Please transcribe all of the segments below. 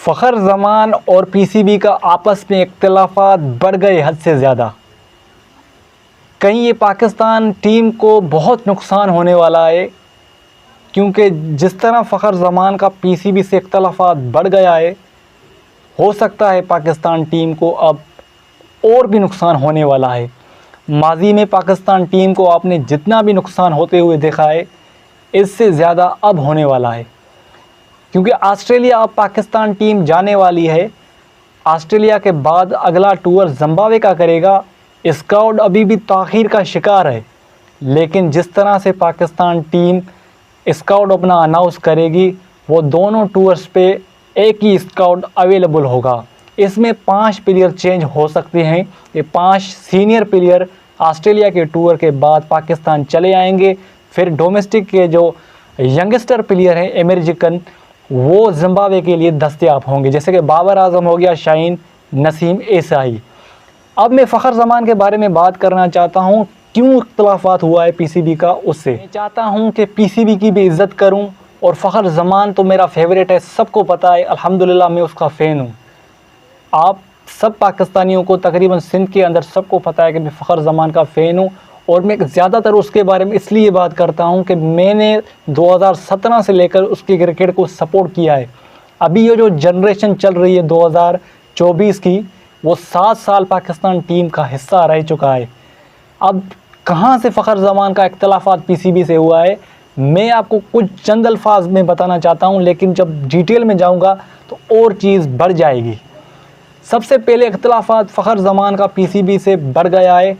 फ़खर जमान और पीसीबी का आपस में इख्तिलाफ़ात बढ़ गए हद से ज़्यादा। कहीं ये पाकिस्तान टीम को बहुत नुकसान होने वाला है, क्योंकि जिस तरह फ़खर जमान का पीसीबी से इख्तिलाफ़ात बढ़ गया है, हो सकता है पाकिस्तान टीम को अब और भी नुकसान होने वाला है। माजी में पाकिस्तान टीम को आपने जितना भी नुकसान होते हुए देखा है, इससे ज़्यादा अब होने वाला है, क्योंकि ऑस्ट्रेलिया अब पाकिस्तान टीम जाने वाली है। ऑस्ट्रेलिया के बाद अगला टूर ज़िम्बाब्वे का करेगा। स्क्वाड अभी भी ताख़ीर का शिकार है, लेकिन जिस तरह से पाकिस्तान टीम स्क्वाड अपना अनाउंस करेगी, वो दोनों टूर्स पे एक ही स्क्वाड अवेलेबल होगा। इसमें 5 प्लेयर चेंज हो सकते हैं। ये 5 सीनियर प्लेयर ऑस्ट्रेलिया के टूर के बाद पाकिस्तान चले आएंगे। फिर डोमेस्टिक के जो यंगस्टर प्लेयर हैं अमेरिकन, वो ज़िम्बाब्वे के लिए दस्तयाब होंगे, जैसे कि बाबर आजम हो गया, शाहीन, नसीम ईसाई। अब मैं फ़खर जमान के बारे में बात करना चाहता हूँ, क्यों इख्तिलाफ़ात हुआ है पीसीबी का उससे। मैं चाहता हूँ कि पीसीबी की भी इज़्ज़त करूँ, और फ़खर जमान तो मेरा फेवरेट है, सबको पता है, अल्हम्दुलिल्लाह मैं उसका फ़ैन हूँ। आप सब पाकिस्तानियों को तकरीबन सिंध के अंदर सबको पता है कि मैं फ़खर जमान का फ़ैन हूँ, और मैं ज़्यादातर उसके बारे में इसलिए बात करता हूँ कि मैंने 2017 से लेकर उसकी क्रिकेट को सपोर्ट किया है। अभी ये जो जनरेशन चल रही है 2024 की, वो 7 साल पाकिस्तान टीम का हिस्सा रह चुका है। अब कहाँ से फ़खर जमान का इख्तिलाफ़ात पीसीबी से हुआ है, मैं आपको कुछ चंद अल्फाज में बताना चाहता हूँ, लेकिन जब डिटेल में जाऊँगा तो और चीज़ बढ़ जाएगी। सबसे पहले इख्तिलाफ़ात फ़खर जमान का पीसीबी से बढ़ गया है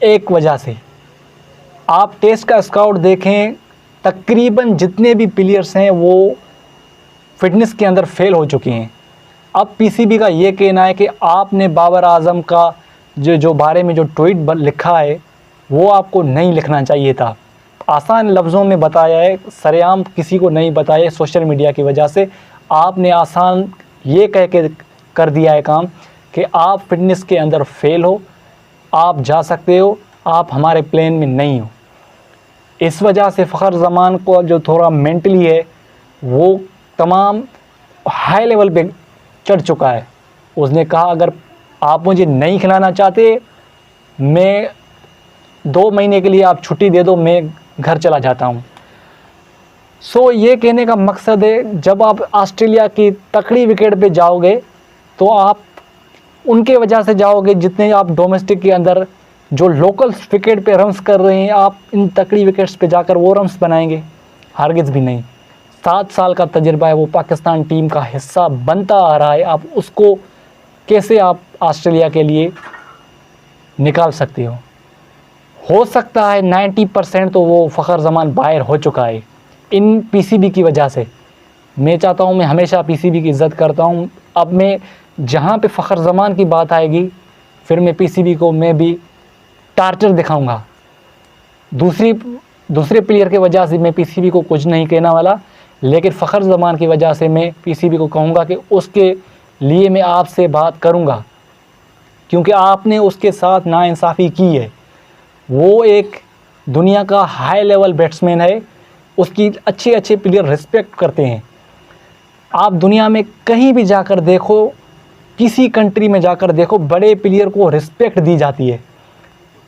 एक वजह से। आप टेस्ट का स्काउट देखें, तकरीबन जितने भी प्लेयर्स हैं वो फ़िटनेस के अंदर फेल हो चुके हैं। अब पीसीबी का ये कहना है कि आपने बाबर आजम का जो बारे में जो ट्वीट लिखा है, वो आपको नहीं लिखना चाहिए था। आसान लफ्ज़ों में बताया है, सरेआम किसी को नहीं बताया, सोशल मीडिया की वजह से आपने आसान ये कह के कर दिया है काम कि आप फ़िटनेस के अंदर फेल हो, आप जा सकते हो, आप हमारे प्लान में नहीं हो। इस वजह से फ़खर जमान को जो थोड़ा मेंटली है, वो तमाम हाई लेवल पे चढ़ चुका है। उसने कहा अगर आप मुझे नहीं खिलाना चाहते, मैं 2 महीने के लिए आप छुट्टी दे दो, मैं घर चला जाता हूँ। सो ये कहने का मकसद है, जब आप ऑस्ट्रेलिया की तकड़ी विकेट पे जाओगे तो आप उनके वजह से जाओगे, जितने आप डोमेस्टिक के अंदर जो लोकल विकेट पे रन्स कर रहे हैं, आप इन तकड़ी विकेट्स पे जाकर वो रन्स बनाएंगे? हरगिज़ भी नहीं। 7 साल का तजुर्बा है, वो पाकिस्तान टीम का हिस्सा बनता आ रहा है। आप उसको कैसे आप ऑस्ट्रेलिया के लिए निकाल सकते हो सकता है 90% तो वो फ़खर जमान बाहर हो चुका है इन पीसीबी की वजह से। मैं चाहता हूँ, मैं हमेशा पीसीबी की इज़्ज़त करता हूँ। अब मैं जहाँ पे फ़खर जमान की बात आएगी, फिर मैं पीसीबी को मैं भी टार्चर दिखाऊंगा। दूसरे प्लेयर की वजह से मैं पीसीबी को कुछ नहीं कहने वाला, लेकिन फ़खर जमान की वजह से मैं पीसीबी को कहूँगा कि उसके लिए मैं आपसे बात करूँगा, क्योंकि आपने उसके साथ नाइंसाफ़ी की है। वो एक दुनिया का हाई लेवल बैट्समैन है, उसकी अच्छे प्लेयर रिस्पेक्ट करते हैं। आप दुनिया में कहीं भी जाकर देखो, किसी कंट्री में जाकर देखो, बड़े प्लेयर को रिस्पेक्ट दी जाती है।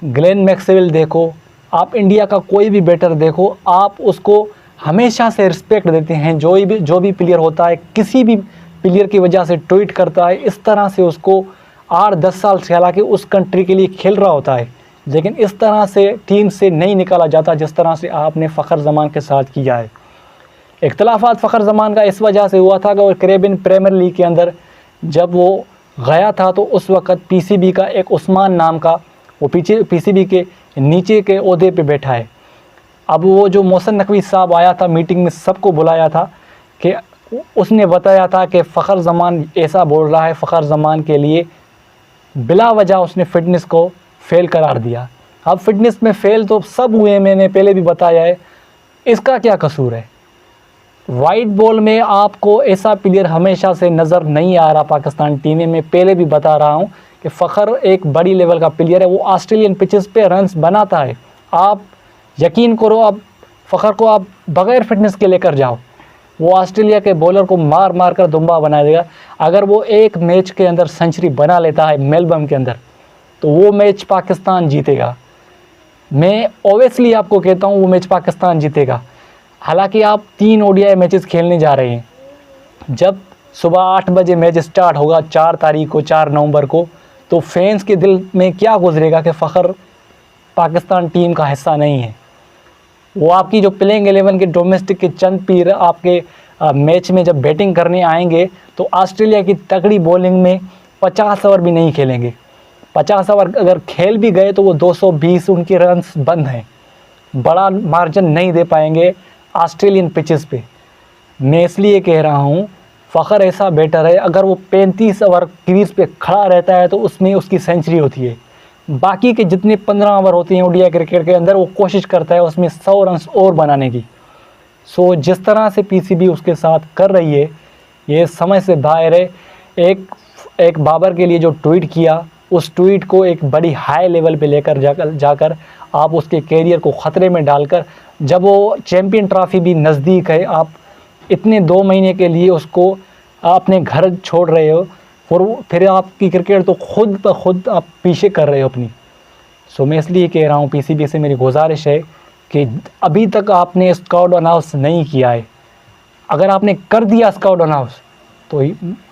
ग्लेन मैक्सवेल देखो, आप इंडिया का कोई भी बैटर देखो, आप उसको हमेशा से रिस्पेक्ट देते हैं। जो भी प्लेयर होता है, किसी भी प्लेयर की वजह से ट्वीट करता है, इस तरह से उसको 8-10 साल से, हालांकि उस कंट्री के लिए खेल रहा होता है, लेकिन इस तरह से टीम से नहीं निकाला जाता जिस तरह से आपने फ़खर जमान के साथ किया है। इख्तिलाफ़ात फ़खर जमान का इस वजह से हुआ था कि वो कैरेबियन प्रीमियर लीग के अंदर जब वो गया था, तो उस वक़्त पीसीबी का एक उस्मान नाम का, वो पीछे पीसीबी के नीचे के ओहदे पे बैठा है। अब वो जो मोहसिन नकवी साहब आया था, मीटिंग में सबको बुलाया था, कि उसने बताया था कि फ़खर जमान ऐसा बोल रहा है, फ़खर जमान के लिए बिला वजह उसने फ़िटनेस को फ़ेल करार दिया। अब फ़िटनेस में फ़ेल तो सब हुए, मैंने पहले भी बताया है, इसका क्या कसूर है? वाइट बॉल में आपको ऐसा प्लेयर हमेशा से नज़र नहीं आ रहा पाकिस्तान टीम में। मैं पहले भी बता रहा हूँ कि फ़खर एक बड़ी लेवल का प्लेयर है, वो ऑस्ट्रेलियन पिचेस पे रन्स बनाता है। आप यकीन करो, अब फ़खर को आप बग़ैर फ़िटनेस के लेकर जाओ, वो ऑस्ट्रेलिया के बॉलर को मार मार कर दुम्बा बना देगा। अगर वो एक मैच के अंदर सेंचुरी बना लेता है मेलबर्न के अंदर, तो वो मैच पाकिस्तान जीतेगा। मैं ओबियसली आपको कहता हूँ वो मैच पाकिस्तान जीतेगा। हालांकि आप 3 ओडीआई मैचेस खेलने जा रहे हैं। जब सुबह 8 बजे मैच स्टार्ट होगा 4 तारीख को, 4 नवंबर को, तो फैंस के दिल में क्या गुजरेगा कि फ़खर पाकिस्तान टीम का हिस्सा नहीं है। वो आपकी जो प्लेइंग 11 के डोमेस्टिक के चंद पीर आपके मैच में जब बैटिंग करने आएंगे तो ऑस्ट्रेलिया की तगड़ी बॉलिंग में 50 ओवर भी नहीं खेलेंगे। 50 ओवर अगर खेल भी गए तो वो 220 उनके रन्स बंद हैं, बड़ा मार्जिन नहीं दे पाएंगे ऑस्ट्रेलियन पिचेस पे। मैं इसलिए कह रहा हूँ फ़खर ऐसा बैटर है, अगर वो 35 ओवर क्रीज पे खड़ा रहता है तो उसमें उसकी सेंचुरी होती है। बाकी के जितने 15 ओवर होते हैं ओडीआई क्रिकेट के अंदर, वो कोशिश करता है उसमें 100 रन और बनाने की। सो जिस तरह से पीसीबी उसके साथ कर रही है ये समझ से बाहर है। एक बाबर के लिए जो ट्वीट किया, उस ट्वीट को एक बड़ी हाई लेवल पे लेकर जाकर आप उसके कैरियर को ख़तरे में डालकर, जब वो चैम्पियन ट्रॉफी भी नज़दीक है, आप इतने 2 महीने के लिए उसको अपने घर छोड़ रहे हो और फिर आपकी क्रिकेट तो खुद ब खुद आप पीछे कर रहे हो अपनी। सो मैं इसलिए कह रहा हूँ पीसीबी से मेरी गुजारिश है कि अभी तक आपने स्क्वाड अनाउंस नहीं किया है। अगर आपने कर दिया स्क्वाड अनाउंस तो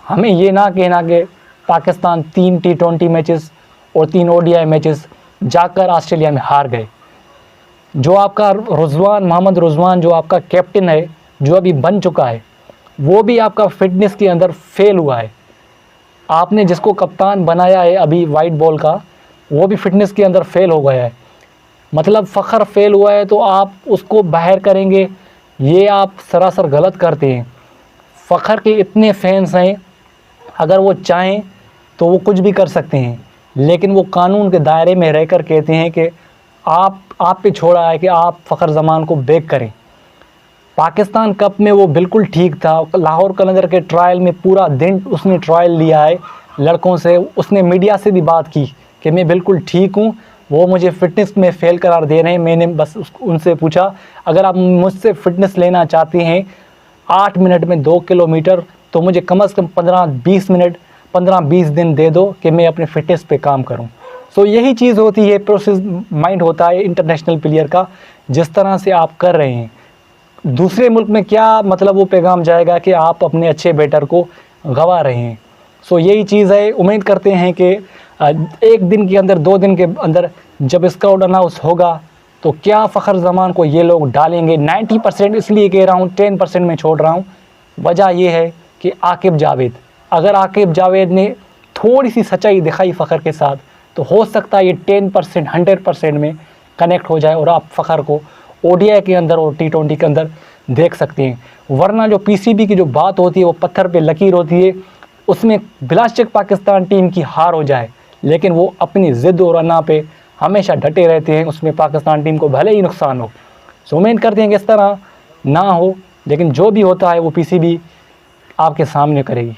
हमें ये ना कहना कि पाकिस्तान 3 T20 मैचेस और 3 ओडीआई मैचेस जाकर ऑस्ट्रेलिया में हार गए। जो आपका मोहम्मद रिजवान जो आपका कैप्टन है, जो अभी बन चुका है, वो भी आपका फिटनेस के अंदर फेल हुआ है। आपने जिसको कप्तान बनाया है अभी वाइट बॉल का, वो भी फिटनेस के अंदर फेल हो गया है। मतलब फ़खर फेल हुआ है तो आप उसको बाहर करेंगे, ये आप सरासर गलत करते हैं। फ़खर के इतने फैंस हैं, अगर वो चाहें तो वो कुछ भी कर सकते हैं, लेकिन वो कानून के दायरे में रहकर कहते हैं कि आप पे छोड़ा है कि आप फ़खर ज़मान को बैक करें। पाकिस्तान कप में वो बिल्कुल ठीक था। लाहौर कलंदर के ट्रायल में पूरा दिन उसने ट्रायल लिया है लड़कों से। उसने मीडिया से भी बात की कि मैं बिल्कुल ठीक हूँ, वो मुझे फ़िटनेस में फ़ेल करार दे रहे हैं। मैंने बस उनसे पूछा, अगर आप मुझसे फ़िटनेस लेना चाहते हैं 8 मिनट में 2 किलोमीटर, तो मुझे कम से कम 15-20 दिन दे दो कि मैं अपने फ़िटनेस पे काम करूं। सो यही चीज़ होती है, प्रोसेस माइंड होता है इंटरनेशनल प्लेयर का। जिस तरह से आप कर रहे हैं, दूसरे मुल्क में क्या मतलब वो पैगाम जाएगा कि आप अपने अच्छे बैटर को गंवा रहे हैं। सो यही चीज़ है। उम्मीद करते हैं कि 1 दिन के अंदर, 2 दिन के अंदर जब स्क्वाड अनाउंस होगा तो क्या फ़खर ज़मान को ये लोग डालेंगे। 90% इसलिए कह रहा हूँ, 10% में छोड़ रहा हूँ। वजह ये है कि आकिब जावेद, अगर आकिब जावेद ने थोड़ी सी सच्चाई दिखाई फ़खर के साथ, तो हो सकता है ये 10% 100% में कनेक्ट हो जाए और आप फ़खर को ओडीआई के अंदर और T20 के अंदर देख सकते हैं। वरना जो पीसीबी की जो बात होती है वो पत्थर पे लकीर होती है। उसमें बिलाशक पाकिस्तान टीम की हार हो जाए, लेकिन वो अपनी ज़िद और अना पे हमेशा डटे रहते हैं। उसमें पाकिस्तान टीम को भले ही नुकसान हो। सो उम्मीद करते हैं कि इस तरह ना हो, लेकिन जो भी होता है वो पीसीबी आपके सामने करेगी।